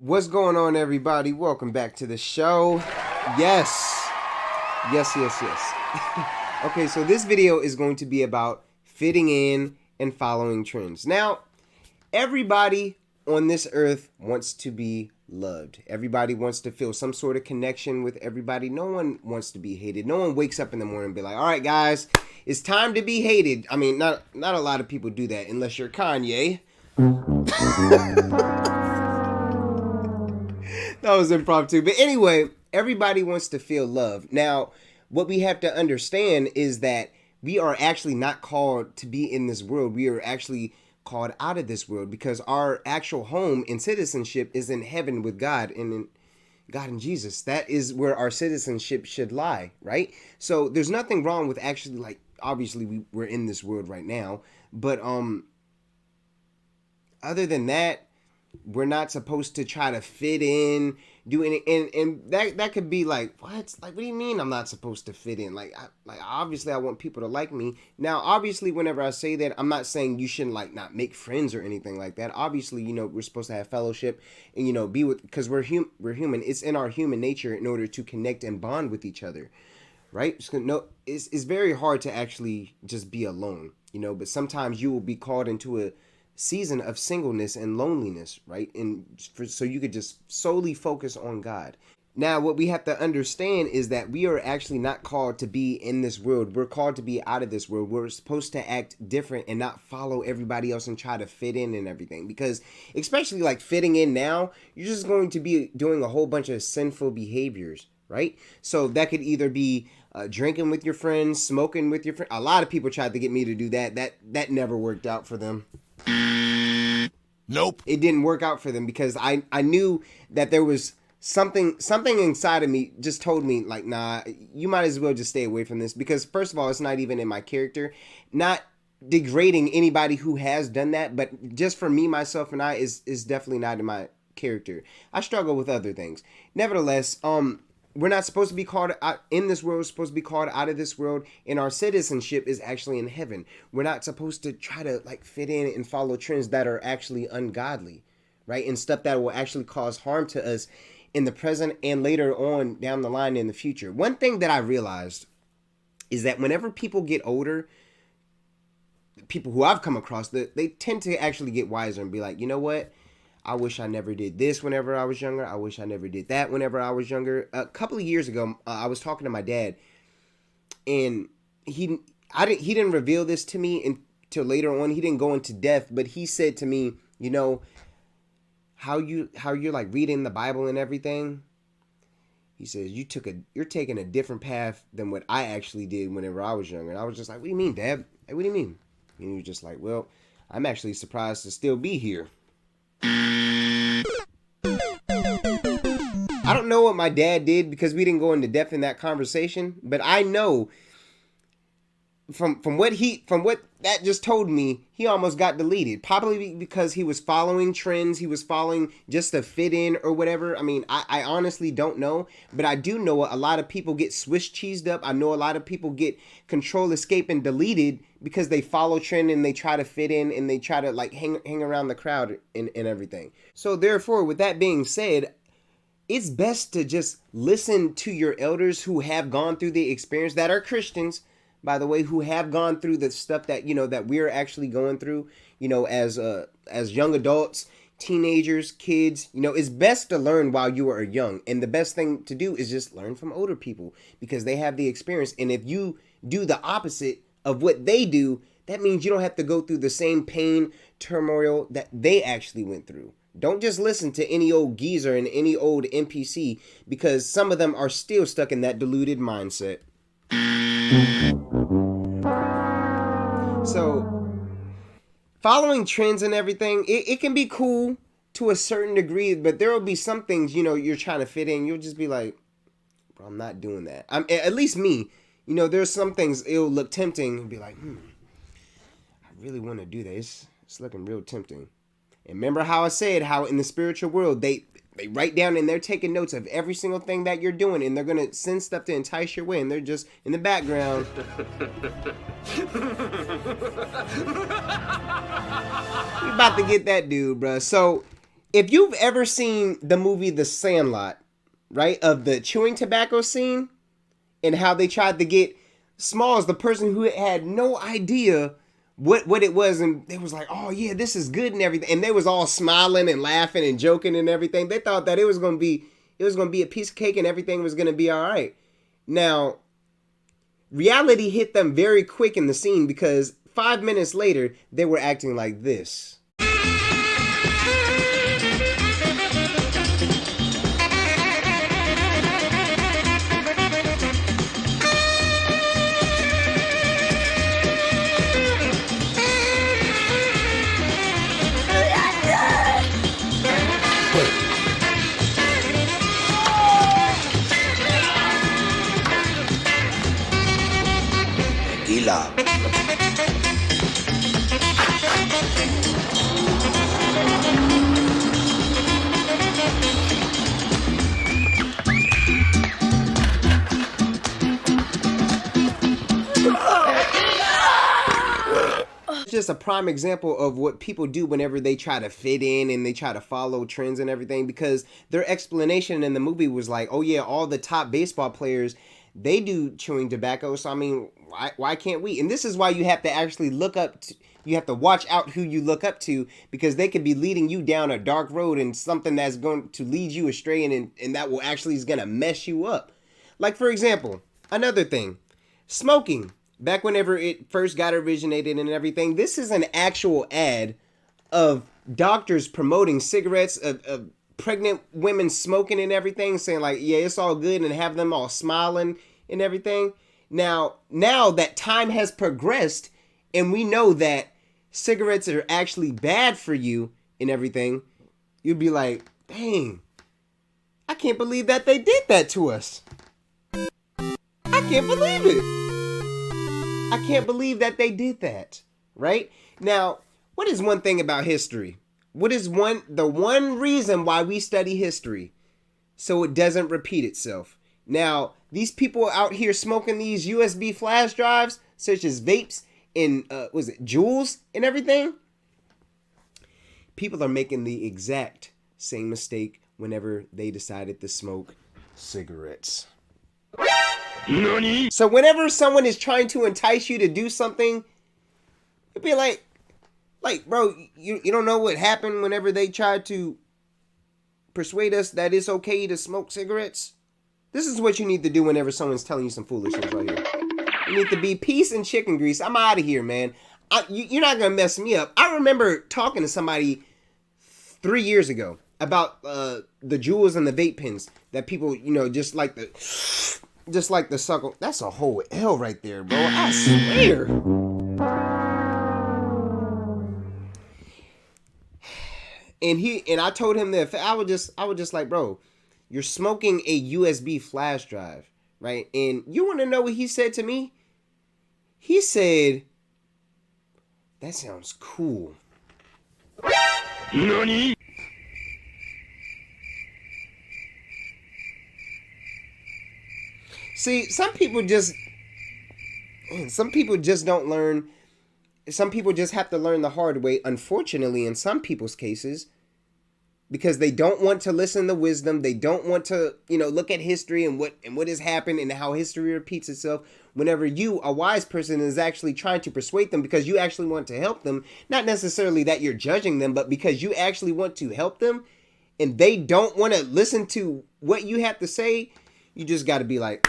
What's going on, everybody? Welcome back to the show. Yes. Okay, so this video is going to be about fitting in and following trends. Now, everybody on this earth wants to be loved. Everybody wants to feel some sort of connection with everybody. No one wants to be hated. No one wakes up in the morning and be like, all right, guys, it's time to be hated. I mean, not a lot of people do that unless you're Kanye. That was impromptu. But anyway, everybody wants to feel love. Now, what we have to understand is that we are actually not called to be in this world. We are actually called out of this world because our actual home and citizenship is in heaven with God and in God and Jesus. That is where our citizenship should lie, right? So there's nothing wrong with actually, like, obviously we're in this world right now, but other than that, we're not supposed to try to fit in, do any, and that could be like, what? Like, what do you mean I'm not supposed to fit in? Like obviously I want people to like me. Now, obviously, whenever I say that, I'm not saying you shouldn't like not make friends or anything like that. Obviously, we're supposed to have fellowship and be with, because we're human. It's in our human nature in order to connect and bond with each other, right? So, no, it's very hard to actually just be alone, but sometimes you will be called into a season of singleness and loneliness, right? And so you could just solely focus on God. Now, what we have to understand is that we are actually not called to be in this world. We're called to be out of this world. We're supposed to act different and not follow everybody else and try to fit in and everything. Because especially like fitting in now, you're just going to be doing a whole bunch of sinful behaviors, right? So that could either be drinking with your friends, smoking with your friends. A lot of people tried to get me to do that. That never worked out for them. Nope. It didn't work out for them because I knew that there was something inside of me just told me, like, nah, you might as well just stay away from this, because first of all, it's not even in my character. Not degrading anybody who has done that, but just for me, myself, and I is definitely not in my character. I struggle with other things. Nevertheless, we're not supposed to be called out in this world. We're supposed to be called out of this world, and our citizenship is actually in heaven. We're not supposed to try to like fit in and follow trends that are actually ungodly, right? And stuff that will actually cause harm to us in the present and later on down the line in the future. One thing that I realized is that whenever people get older, people who I've come across, they tend to actually get wiser and be like, you know what? I wish I never did this whenever I was younger. I wish I never did that whenever I was younger. A couple of years ago, I was talking to my dad, and he didn't reveal this to me until later on. He didn't go into depth, but he said to me, how you're like reading the Bible and everything. He says you're taking a different path than what I actually did whenever I was younger. And I was just like, what do you mean, Dad? Like, what do you mean? And he was just like, well, I'm actually surprised to still be here. I don't know what my dad did because we didn't go into depth in that conversation, but I know from what that just told me, he almost got deleted, probably because he was following trends. He was following just to fit in or whatever. I mean, I honestly don't know, but I do know a lot of people get Swiss cheesed up. I know a lot of people get control, escape, and deleted because they follow trend and they try to fit in and they try to like hang around the crowd and everything. So therefore, with that being said, it's best to just listen to your elders who have gone through the experience, that are Christians, by the way, who have gone through the stuff that, that we're actually going through, as young adults, teenagers, kids. It's best to learn while you are young. And the best thing to do is just learn from older people because they have the experience. And if you do the opposite of what they do, that means you don't have to go through the same pain, turmoil that they actually went through. Don't just listen to any old geezer and any old NPC, because some of them are still stuck in that deluded mindset. So, following trends and everything, it can be cool to a certain degree, but there will be some things, you're trying to fit in. You'll just be like, bro, I'm not doing that. At least me, there's some things it'll look tempting and be like, I really want to do this. It's looking real tempting. And remember how I said how in the spiritual world, they write down and they're taking notes of every single thing that you're doing, and they're going to send stuff to entice your way, and they're just in the background. We about to get that dude, bro. So If you've ever seen the movie The Sandlot, right, of the chewing tobacco scene and how they tried to get Smalls, the person who had no idea what it was, and they was like, oh yeah, this is good and everything, and they was all smiling and laughing and joking and everything. They thought that it was gonna be a piece of cake and everything was gonna be all right. Now, reality hit them very quick in the scene because 5 minutes later they were acting like this. Gila. Just a prime example of what people do whenever they try to fit in and they try to follow trends and everything, because their explanation in the movie was like, oh yeah, all the top baseball players, they do chewing tobacco, so I mean, why can't we? And this is why you have to actually look up to, you have to watch out who you look up to, because they could be leading you down a dark road and something that's going to lead you astray, and that will actually is going to mess you up. Like, for example, another thing, smoking. Back whenever it first got originated and everything, this is an actual ad of doctors promoting cigarettes, of pregnant women smoking and everything, saying like, yeah, it's all good, and have them all smiling and everything. Now that time has progressed and we know that cigarettes are actually bad for you and everything, you'd be like, dang, I can't believe that they did that to us. I can't believe it. I can't believe that they did that, right? Now, what is one thing about history? What is the one reason why we study history? So it doesn't repeat itself. Now, these people out here smoking these USB flash drives, such as vapes and, Juuls and everything? People are making the exact same mistake whenever they decided to smoke cigarettes. Nani? So whenever someone is trying to entice you to do something, it'd be like, bro, you don't know what happened whenever they tried to persuade us that it's okay to smoke cigarettes? This is what you need to do whenever someone's telling you some foolishness right here. You need to be peace and chicken grease. I'm out of here, man. You're not going to mess me up. I remember talking to somebody 3 years ago about the Juuls and the vape pens that people, just like the suckle. That's a whole L right there, bro. I swear. And I told him that I was just like, bro, you're smoking a USB flash drive, right? And you want to know what he said to me? He said, that sounds cool. Nani? See, some people just don't learn. Some people just have to learn the hard way, unfortunately, in some people's cases, because they don't want to listen to wisdom. They don't want to, look at history and what has happened and how history repeats itself. Whenever you, a wise person, is actually trying to persuade them because you actually want to help them, not necessarily that you're judging them, but because you actually want to help them, and they don't want to listen to what you have to say, you just got to be like,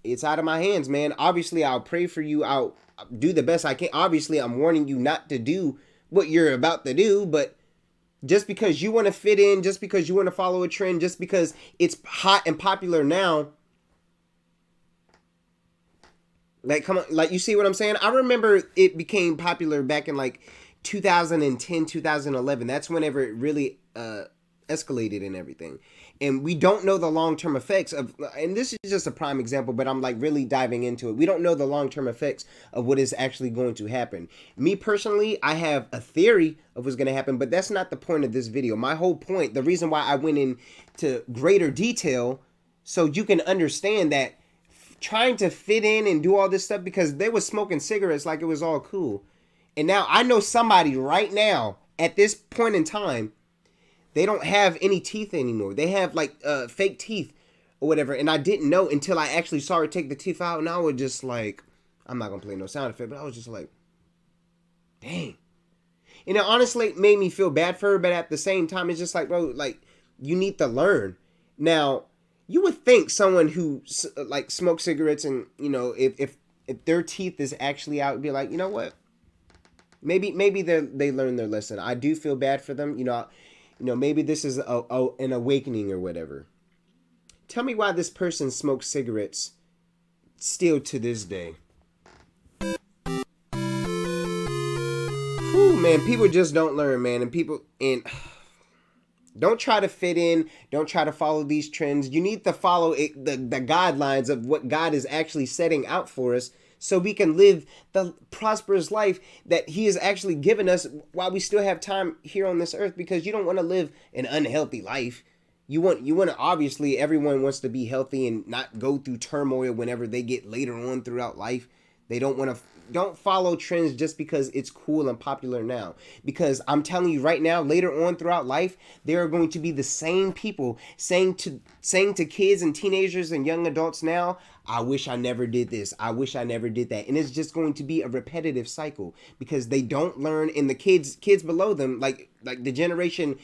it's out of my hands, man. Obviously, I'll pray for you. I'll do the best I can. Obviously, I'm warning you not to do what you're about to do, but just because you want to fit in, just because you want to follow a trend, just because it's hot and popular now, like, come on, like, you see what I'm saying? I remember it became popular back in like 2010, 2011. That's whenever it really escalated and everything. And we don't know the long-term effects of, and this is just a prime example, but I'm like really diving into it. We don't know the long-term effects of what is actually going to happen. Me personally, I have a theory of what's going to happen, but that's not the point of this video. My whole point, the reason why I went into greater detail, so you can understand that trying to fit in and do all this stuff, because they were smoking cigarettes like it was all cool. And now I know somebody right now at this point in time They don't have any teeth anymore. They have like fake teeth or whatever. And I didn't know until I actually saw her take the teeth out. And I was just like, I'm not going to play no sound effect, but I was just like, dang. And it honestly made me feel bad for her. But at the same time, it's just like, bro, like, you need to learn. Now, you would think someone who like smokes cigarettes and, you know, if their teeth is actually out, be like, you know what? Maybe they learned their lesson. I do feel bad for them. You know, maybe this is an awakening or whatever. Tell me why this person smokes cigarettes still to this day. Whew, man, people just don't learn, man. And don't try to fit in. Don't try to follow these trends. You need to follow the guidelines of what God is actually setting out for us, so we can live the prosperous life that he has actually given us while we still have time here on this earth. Because you don't want to live an unhealthy life. You want to, obviously, everyone wants to be healthy and not go through turmoil whenever they get later on throughout life. They don't follow trends just because it's cool and popular now. Because I'm telling you right now, later on throughout life, there are going to be the same people saying to kids and teenagers and young adults now, I wish I never did this. I wish I never did that. And it's just going to be a repetitive cycle because they don't learn. And the kids below them, like the generation,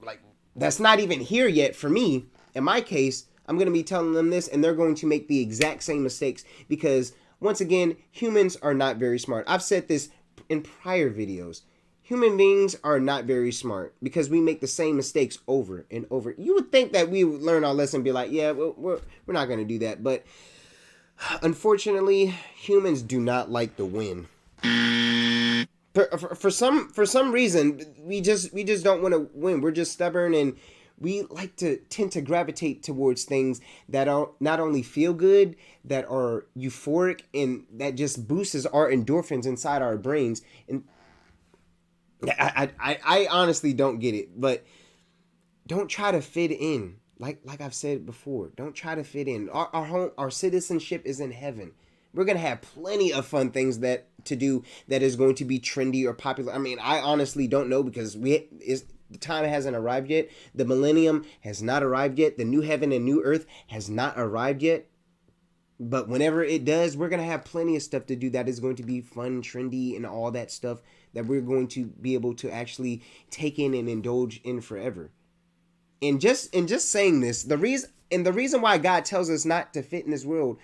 like that's not even here yet. For me, in my case, I'm going to be telling them this and they're going to make the exact same mistakes because once again, humans are not very smart. I've said this in prior videos. Human beings are not very smart because we make the same mistakes over and over. You would think that we would learn our lesson and be like, yeah, we're not going to do that. But unfortunately, humans do not like to win. For some reason, we just don't want to win. We're just stubborn and we like to tend to gravitate towards things that are not only feel good, that are euphoric, and that just boosts our endorphins inside our brains. And I honestly don't get it, but don't try to fit in. Like I've said before, don't try to fit in. Our citizenship is in heaven. We're going to have plenty of fun things to do that is going to be trendy or popular. I mean, I honestly don't know because the time hasn't arrived yet. The millennium has not arrived yet. The new heaven and new earth has not arrived yet. But whenever it does, we're going to have plenty of stuff to do that is going to be fun, trendy, and all that stuff that we're going to be able to actually take in and indulge in forever. And just saying this, the reason why God tells us not to fit in this world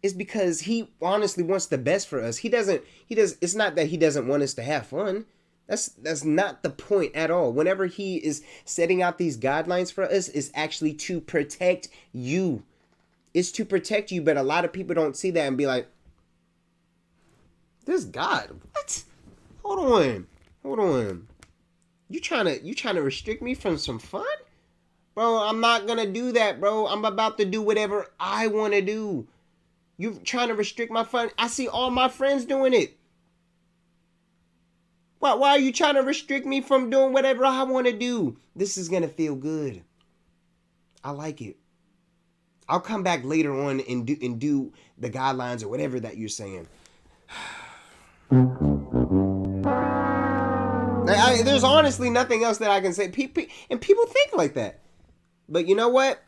is because he honestly wants the best for us. It's not that he doesn't want us to have fun. That's not the point at all. Whenever he is setting out these guidelines for us, it's actually to protect you. It's to protect you, but a lot of people don't see that and be like, this God, what? Hold on. You trying to restrict me from some fun? Bro, I'm not gonna do that, bro. I'm about to do whatever I want to do. You trying to restrict my fun? I see all my friends doing it. Why are you trying to restrict me from doing whatever I want to do? This is going to feel good. I like it. I'll come back later on and do the guidelines or whatever that you're saying. There's honestly nothing else that I can say. People think like that. But you know what?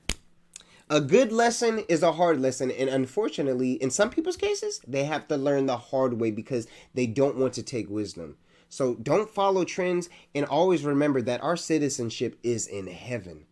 A good lesson is a hard lesson. And unfortunately, in some people's cases, they have to learn the hard way because they don't want to take wisdom. So don't follow trends and always remember that our citizenship is in heaven.